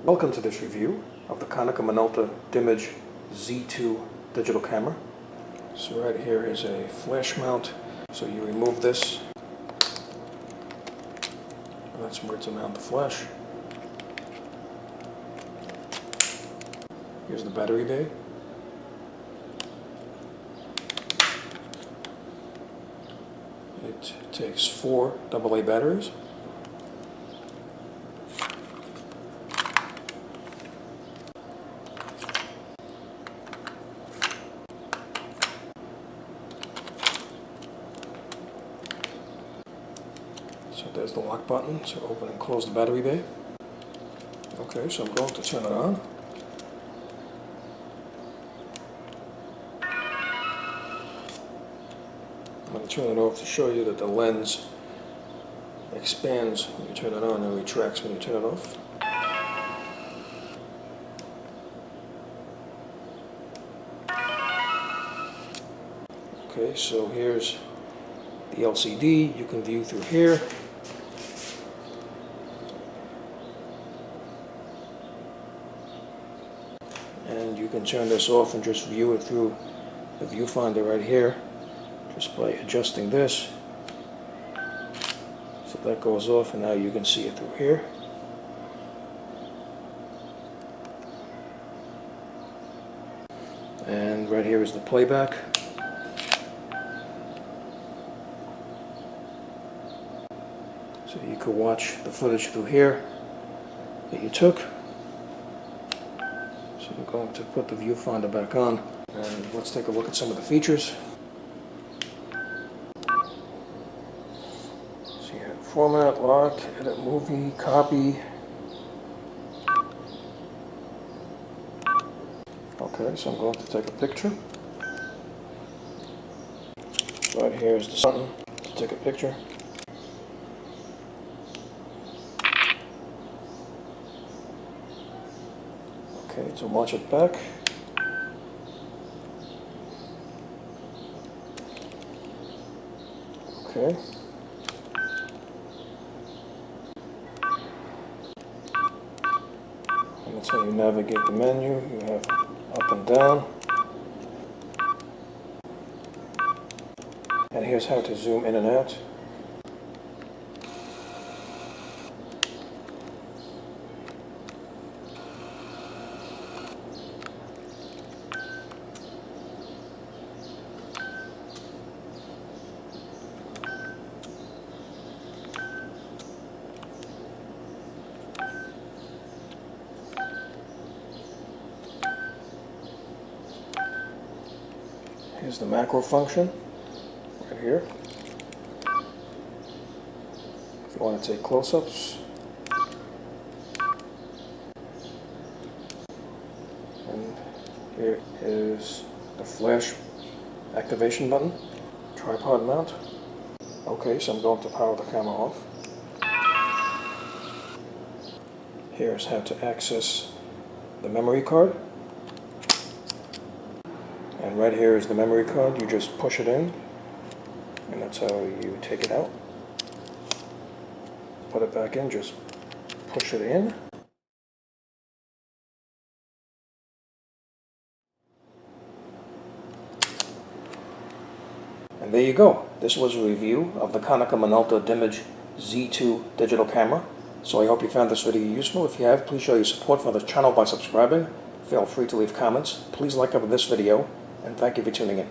Welcome to this review of the Konica Minolta Dimage Z2 digital camera. So right here is a flash mount. So you remove this, and that's where to mount the flash. Here's the battery bay. It takes 4 AA batteries. So there's the lock button to open and close the battery bay. Okay, so I'm going to turn it on. I'm going to turn it off to show you that the lens expands when you turn it on and retracts when you turn it off. Okay, so here's the LCD. You can view through here. And you can turn this off and just view it through the viewfinder right here, just by adjusting this. So that goes off, and now you can see it through here. And right here is the playback. So you could watch the footage through here that you took. So I'm going to put the viewfinder back on, and let's take a look at some of the features. So you have format, lock, edit movie, copy. Okay, so I'm going to take a picture. Right here is the button to take a picture. Okay, to watch it back. Okay. And that's how you navigate the menu. You have up and down. And here's how to zoom in and out. Here's the macro function, right here. If you want to take close-ups. And here is the flash activation button, tripod mount. Okay, so I'm going to power the camera off. Here's how to access the memory card. And right here is the memory card. You just push it in, and that's how you take it out. Put it back in, just push it in. And there you go. This was a review of the Konica Minolta Dimage Z2 digital camera. So I hope you found this video useful. If you have, please show your support for this channel by subscribing. Feel free to leave comments. Please like up this video. And thank you for tuning in.